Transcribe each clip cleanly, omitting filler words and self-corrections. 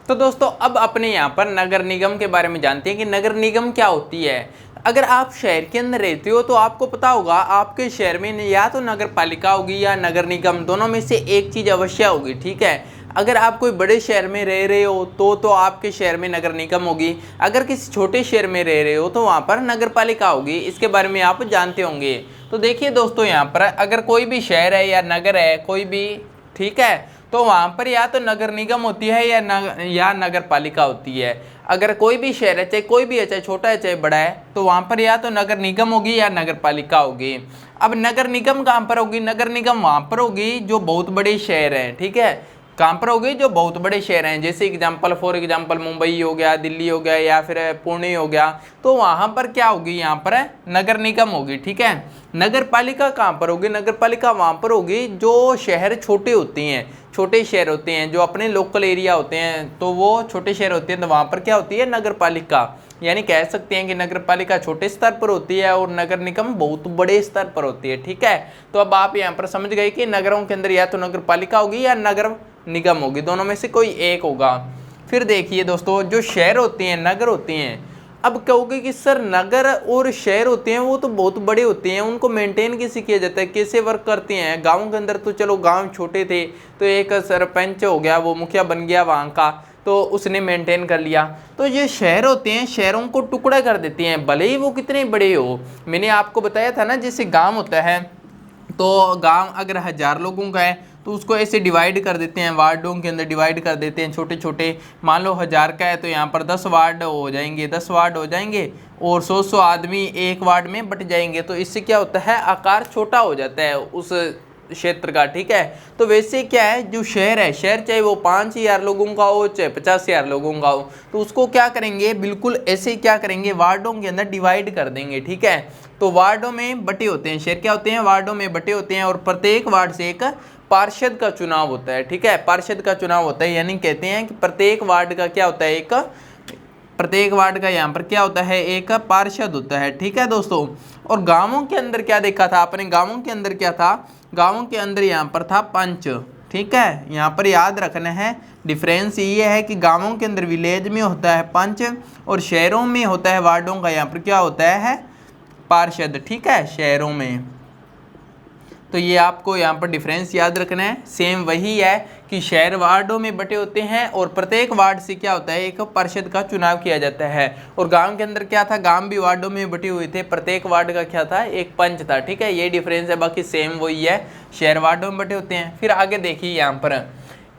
तो दोस्तों अब अपने यहाँ पर नगर निगम के बारे में जानते हैं कि नगर निगम क्या होती है। अगर आप शहर के अंदर रहते हो तो आपको पता होगा आपके शहर में या तो नगर पालिका होगी या नगर निगम, दोनों में से एक चीज़ अवश्य होगी। ठीक है, अगर आप कोई बड़े शहर में रह रहे हो तो आपके शहर में नगर निगम होगी। अगर किसी छोटे शहर में रह रहे हो तो वहाँ पर नगर पालिका होगी। इसके बारे में आप जानते होंगे। तो देखिए दोस्तों, यहाँ पर अगर कोई भी शहर है या नगर है कोई भी, ठीक है, तो वहाँ पर या तो नगर निगम होती है या नगर पालिका होती है। अगर कोई भी शहर है, चाहे कोई भी है, चाहे छोटा है चाहे बड़ा है, तो वहाँ पर या तो नगर निगम होगी या नगर पालिका होगी। अब नगर निगम कहाँ पर होगी? नगर निगम वहाँ पर होगी जो बहुत बड़े शहर हैं। ठीक है, कहाँ पर होगी? जो बहुत बड़े शहर हैं, जैसे फॉर एग्जाम्पल मुंबई हो गया, दिल्ली हो गया या फिर पुणे हो गया, तो वहाँ पर क्या होगी? यहाँ पर नगर निगम होगी। ठीक है, नगर पालिका कहाँ पर होगी? नगर पालिका वहाँ पर होगी जो शहर छोटे होते हैं, छोटे शहर होते हैं, जो अपने लोकल एरिया होते हैं, तो वो छोटे शहर होते हैं, तो वहाँ पर क्या होती है? नगर पालिका। यानी कह सकते हैं कि नगर पालिका छोटे स्तर पर होती है और नगर निगम बहुत बड़े स्तर पर होती है। ठीक है, तो अब आप यहाँ पर समझ गए कि नगरों के अंदर या तो नगर पालिका होगी या नगर निगम होगी, दोनों में से कोई एक होगा। फिर देखिए दोस्तों, जो शहर होते हैं, नगर होते हैं, अब कहोगे कि सर नगर और शहर होते हैं वो तो बहुत बड़े होते हैं, उनको मेंटेन कैसे किया जाता है, कैसे वर्क करते हैं? गाँव के अंदर तो चलो गाँव छोटे थे तो एक सरपंच हो गया, वो मुखिया बन गया वहाँ का, तो उसने मेंटेन कर लिया। तो ये शहर होते हैं, शहरों को टुकड़ा कर देते हैं, भले ही वो कितने बड़े हो। मैंने आपको बताया था ना, जैसे गाँव होता है, तो गांव अगर 1000 लोगों का है तो उसको ऐसे डिवाइड कर देते हैं, वार्डों के अंदर डिवाइड कर देते हैं छोटे छोटे। मान लो 1000 का है तो यहाँ पर 10 वार्ड हो जाएंगे, 10 वार्ड हो जाएंगे और 100 आदमी एक वार्ड में बट जाएंगे। तो इससे क्या होता है? आकार छोटा हो जाता है उस क्षेत्र का। ठीक है, तो वैसे क्या है, जो शहर है, शहर चाहे वो 5000 लोगों का हो चाहे 50,000 लोगों का हो, तो उसको क्या करेंगे? बिल्कुल ऐसे ही क्या करेंगे? वार्डों के अंदर डिवाइड कर देंगे। ठीक है, तो वार्डों में बटे होते हैं, शहर क्या होते हैं? वार्डों में बटे होते हैं और प्रत्येक वार्ड से एक पार्षद का चुनाव होता है। ठीक है, पार्षद का चुनाव होता है, यानी कहते हैं कि प्रत्येक वार्ड का क्या होता है? प्रत्येक वार्ड का यहाँ पर क्या होता है? एक पार्षद होता है। ठीक है दोस्तों, और गांवों के अंदर क्या देखा था आपने? गांवों के अंदर क्या था? गांवों के अंदर यहाँ पर था पंच। ठीक है, यहाँ पर याद रखना है, डिफरेंस ये है कि गांवों के अंदर विलेज में होता है पंच और शहरों में होता है, वार्डों का यहाँ पर क्या होता है? पार्षद। ठीक है, शहरों में। तो ये आपको यहाँ पर डिफरेंस याद रखना है। सेम वही है कि शहर वार्डों में बटे होते हैं और प्रत्येक वार्ड से क्या होता है? एक पार्षद का चुनाव किया जाता है। और गांव के अंदर क्या था? गांव भी वार्डों में बटे हुए थे, प्रत्येक वार्ड का क्या था? एक पंच था। ठीक है, ये डिफरेंस है, बाकी सेम वही है, शहर वार्डों में बटे होते हैं। फिर आगे देखिए, यहाँ पर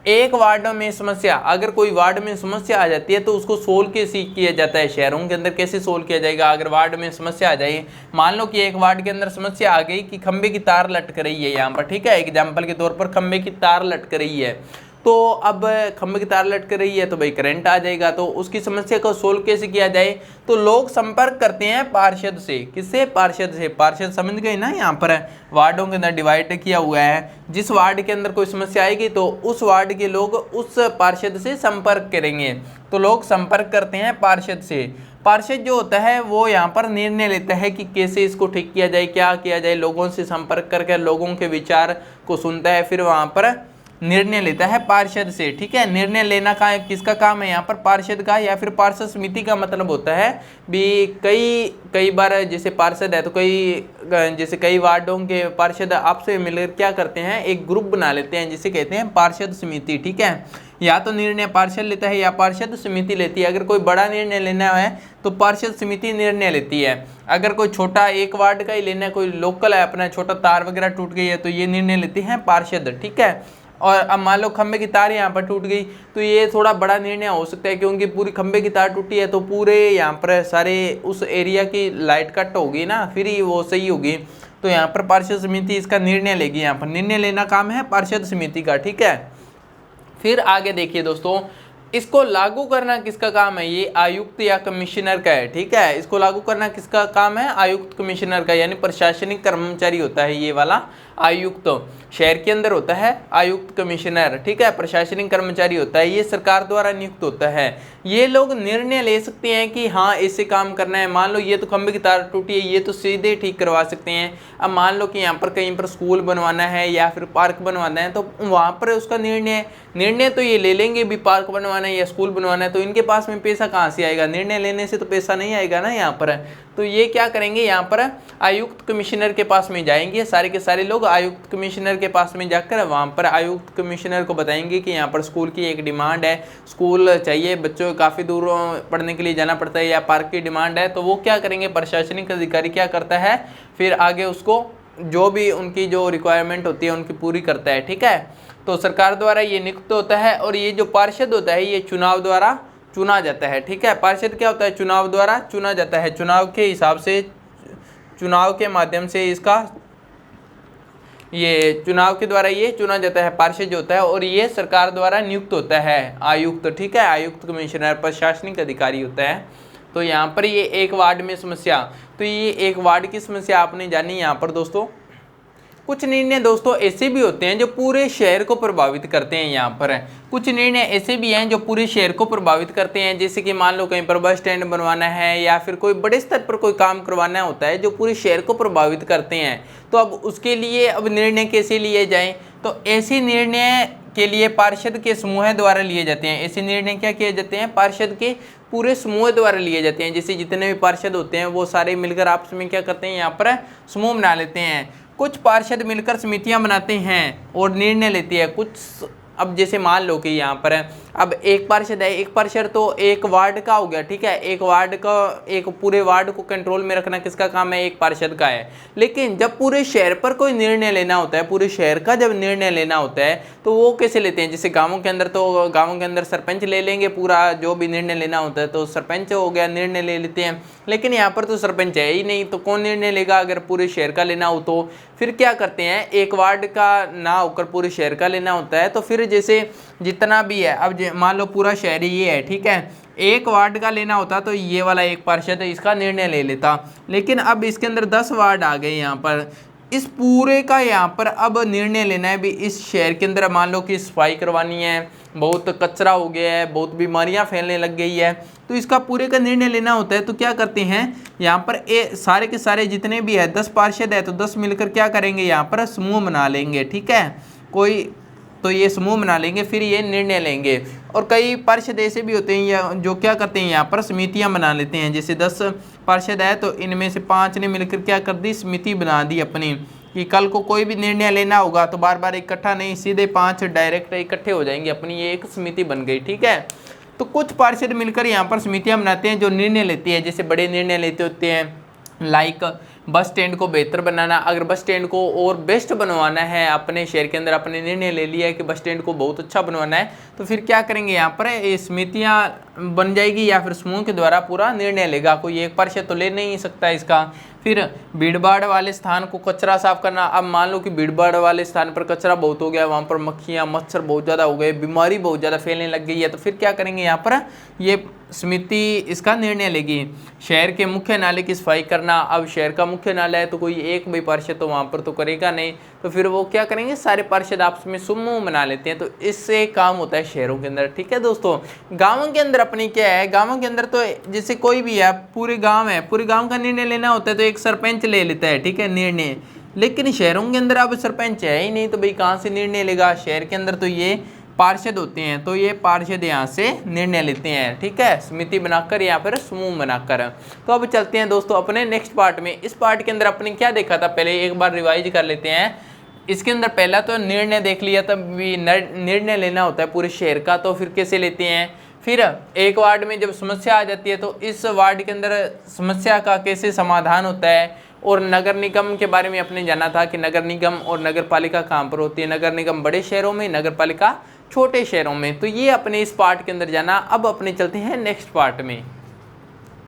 एक वार्ड में समस्या, अगर कोई वार्ड में समस्या आ जाती है तो उसको सोल्व कैसे किया जाता है? शहरों के अंदर कैसे सोल्व किया जाएगा अगर वार्ड में समस्या आ जाए? मान लो कि एक वार्ड के अंदर समस्या आ गई कि खंबे की तार लटक रही है यहाँ पर। ठीक है, एग्जाम्पल के तौर पर खंबे की तार लटक रही है, तो अब खंबे की तार लटक रही है तो भाई करंट आ जाएगा। तो उसकी समस्या को सोल्व कैसे किया जाए? तो लोग संपर्क करते हैं पार्षद से। किससे? पार्षद से। पार्षद समझ गए ना? यहाँ पर वार्डों के अंदर डिवाइड किया हुआ है, जिस वार्ड के अंदर कोई समस्या आएगी तो उस वार्ड के लोग उस पार्षद से संपर्क करेंगे। तो लोग संपर्क करते हैं पार्षद से। पार्षद जो होता है वो यहाँ पर निर्णय लेता है कि कैसे इसको ठीक किया जाए, क्या किया जाए। लोगों से संपर्क करके लोगों के विचार को सुनता है, फिर वहाँ पर निर्णय लेता है पार्षद से। ठीक है, निर्णय लेना का किसका काम है? यहाँ पर पार्षद का, या फिर पार्षद समिति का मतलब होता है भी कई बार जैसे पार्षद है तो जैसे कई वार्डों के पार्षद आपसे मिलकर क्या करते हैं? एक ग्रुप बना लेते हैं, जिसे कहते हैं पार्षद समिति। ठीक है, या तो निर्णय पार्षद लेता है या पार्षद समिति लेती है। अगर कोई बड़ा निर्णय लेना है तो पार्षद समिति निर्णय लेती है। अगर कोई छोटा एक वार्ड का ही लेना है, कोई लोकल है अपना, छोटा तार वगैरह टूट गई है, तो ये निर्णय लेते हैं पार्षद। ठीक है, और अब मान लो खंबे की तार यहाँ पर टूट गई तो ये थोड़ा बड़ा निर्णय हो सकता है, क्योंकि पूरी खंबे की तार टूटी है तो पूरे यहाँ पर सारे उस एरिया की लाइट कट होगी ना, फिर ही वो सही होगी। तो यहाँ पर पार्षद समिति इसका निर्णय लेगी। यहाँ पर निर्णय लेना काम है पार्षद समिति का। ठीक है, फिर आगे देखिए दोस्तों, इसको लागू करना किसका काम है? ये आयुक्त या कमिश्नर का है। ठीक है, इसको लागू करना किसका काम है? आयुक्त कमिश्नर का, यानी प्रशासनिक कर्मचारी होता है ये वाला आयुक्त, शहर के अंदर होता है आयुक्त कमिश्नर, ठीक है, प्रशासनिक कर्मचारी होता है, ये सरकार द्वारा नियुक्त होता है। ये लोग निर्णय ले सकते हैं कि हाँ इससे काम करना है। मान लो ये तो खंभे की तार टूटी है, ये तो सीधे ठीक करवा सकते हैं। अब मान लो कि यहाँ पर कहीं पर स्कूल बनवाना है या फिर पार्क बनवाना है, तो वहाँ पर उसका निर्णय तो ये ले लेंगे भी, पार्क बनवाना है या स्कूल बनवाना है। तो इनके पास में पैसा कहाँ से आएगा? निर्णय लेने से तो पैसा नहीं आएगा ना यहाँ पर। तो ये क्या करेंगे, यहाँ पर आयुक्त कमिश्नर के पास में जाएंगे, सारे के सारे लोग आयुक्त कमिश्नर के पास में जाकर वहाँ पर आयुक्त कमिश्नर को बताएंगे कि यहाँ पर स्कूल की एक डिमांड है, स्कूल चाहिए, बच्चों को काफ़ी दूर पढ़ने के लिए जाना पड़ता है, या पार्क की डिमांड है। तो वो क्या करेंगे, प्रशासनिक अधिकारी क्या करता है, फिर आगे उसको जो भी उनकी जो रिक्वायरमेंट होती है उनकी पूरी करता है, ठीक है। तो सरकार द्वारा ये नियुक्त होता है, और ये जो पार्षद होता है ये चुनाव द्वारा चुना जाता है, ठीक है। पार्षद क्या होता है, चुनाव द्वारा चुना जाता है, चुनाव के हिसाब से, चुनाव के माध्यम से इसका, ये चुनाव के द्वारा ये चुना जाता है पार्षद जो होता है, और ये सरकार द्वारा नियुक्त होता है आयुक्त, ठीक है। आयुक्त कमिश्नर प्रशासनिक अधिकारी होता है। तो यहाँ पर ये एक वार्ड में समस्या, तो ये एक वार्ड की समस्या आपने जानी। यहाँ पर दोस्तों कुछ निर्णय दोस्तों ऐसे भी होते हैं जो पूरे शहर को प्रभावित करते हैं। यहाँ पर कुछ निर्णय ऐसे भी हैं जो पूरे शहर को प्रभावित करते हैं, जैसे कि मान लो कहीं पर बस स्टैंड बनवाना है या फिर कोई बड़े स्तर पर कोई काम करवाना होता है जो पूरे शहर को प्रभावित करते हैं। तो अब उसके लिए अब निर्णय कैसे लिए जाएं, तो ऐसे निर्णय के लिए पार्षद के समूह द्वारा लिए जाते हैं। ऐसे निर्णय क्या किए जाते हैं, पार्षद के पूरे समूह द्वारा लिए जाते हैं। जैसे जितने भी पार्षद होते हैं वो सारे मिलकर आपस में क्या करते हैं, यहाँ पर समूह बना लेते हैं। कुछ पार्षद मिलकर समितियां बनाते हैं और निर्णय लेती है। कुछ अब जैसे मान लो कि यहाँ पर अब एक पार्षद है, एक पार्षद तो एक वार्ड का हो गया, ठीक है। एक वार्ड का, एक पूरे वार्ड को कंट्रोल में रखना किसका काम है, एक पार्षद का है। लेकिन जब पूरे शहर पर कोई निर्णय लेना होता है, पूरे शहर का जब निर्णय लेना होता है तो वो कैसे लेते हैं, जैसे गाँवों के अंदर, तो गाँवों के अंदर सरपंच ले लेंगे पूरा, जो भी निर्णय लेना होता है तो सरपंच हो गया, निर्णय ले लेते हैं। लेकिन यहाँ पर तो सरपंच है ही नहीं, तो कौन निर्णय लेगा अगर पूरे शहर का लेना हो तो? फिर क्या करते हैं, एक वार्ड का ना होकर पूरे शहर का लेना होता है, तो फिर जैसे जितना भी है, अब मान लो पूरा शहर ही ये है, ठीक है, एक वार्ड का लेना होता तो ये वाला एक पार्षद इसका निर्णय ले लेता। लेकिन अब इसके अंदर 10 वार्ड आ गए, यहाँ पर इस पूरे का यहाँ पर अब निर्णय लेना है भी। इस शहर के अंदर मान लो कि सफाई करवानी है, बहुत कचरा हो गया है, बहुत बीमारियां फैलने लग गई है, तो इसका पूरे का निर्णय लेना होता है। तो क्या करते हैं, यहाँ पर सारे के सारे जितने भी है 10 पार्षद है तो 10 मिलकर क्या करेंगे, यहाँ पर समूह बना लेंगे, ठीक है। कोई तो ये समूह बना लेंगे, फिर ये निर्णय लेंगे। और कई पार्षद ऐसे भी होते हैं या जो क्या करते हैं, यहाँ पर समितियां बना लेते हैं। जैसे 10 पार्षद है तो इनमें से 5 ने मिलकर क्या कर दी, समिति बना दी अपनी, कि कल को कोई भी निर्णय लेना होगा तो बार बार इकट्ठा नहीं, सीधे 5 डायरेक्ट इकट्ठे हो जाएंगे, अपनी ये एक समिति बन गई, ठीक है। तो कुछ पार्षद मिलकर यहाँ पर समितियाँ बनाते हैं जो निर्णय लेती है। जैसे बड़े निर्णय लेते होते हैं, लाइक बस स्टैंड को बेहतर बनाना, अगर बस स्टैंड को और बेस्ट बनवाना है अपने शहर के अंदर, अपने निर्णय ले लिया है कि बस स्टैंड को बहुत अच्छा बनवाना है, तो फिर क्या करेंगे, यहाँ पर ये समितियाँ बन जाएगी या फिर समूह के द्वारा पूरा निर्णय लेगा। कोई एक पार्षद तो ले नहीं सकता इसका। फिर भीड़ भाड़ वाले स्थान को कचरा साफ करना। अब मान लो कि भीड़ भाड़ वाले स्थान पर कचरा बहुत हो गया, वहाँ पर मक्खियाँ मच्छर बहुत ज़्यादा हो गए, बीमारी बहुत ज़्यादा फैलने लग गई है, तो फिर क्या करेंगे, यहाँ पर ये समिति इसका निर्णय लेगी। शहर के मुख्य नाले की सफाई करना। अब शहर का मुख्य नाला है तो कोई एक भी पार्षद तो वहाँ पर तो करेगा नहीं, तो फिर वो क्या करेंगे, सारे पार्षद आपस में समूह बना लेते हैं। तो इससे काम होता है शहरों के अंदर, ठीक है दोस्तों। गाँवों के अंदर अपनी क्या है, गाँवों के अंदर तो जैसे कोई भी है, पूरे गाँव है, पूरे गाँव का निर्णय लेना होता है तो एक सरपंच ले लेता है, ठीक है, निर्णय। लेकिन शहरों के अंदर अब सरपंच है ही नहीं, तो भाई कहाँ से निर्णय लेगा। शहर के अंदर तो ये पार्षद होते हैं, तो ये पार्षद यहाँ से निर्णय लेते हैं, ठीक है, समिति बनाकर या फिर समूह बनाकर। तो अब चलते हैं दोस्तों अपने नेक्स्ट पार्ट में। इस पार्ट के अंदर अपने क्या देखा था, पहले एक बार रिवाइज कर लेते हैं। इसके अंदर पहला तो निर्णय देख लिया, तब भी निर्णय लेना होता है पूरे शहर का, तो फिर कैसे लेते हैं। फिर एक वार्ड में जब समस्या आ जाती है तो इस वार्ड के अंदर समस्या का कैसे समाधान होता है। और नगर निगम के बारे में अपने जाना था कि नगर निगम और नगर पालिका कहाँ पर होती है, नगर निगम बड़े शहरों में, नगर पालिका छोटे शहरों में। तो ये अपने इस पार्ट के अंदर जाना। अब अपने चलते हैं नेक्स्ट पार्ट में।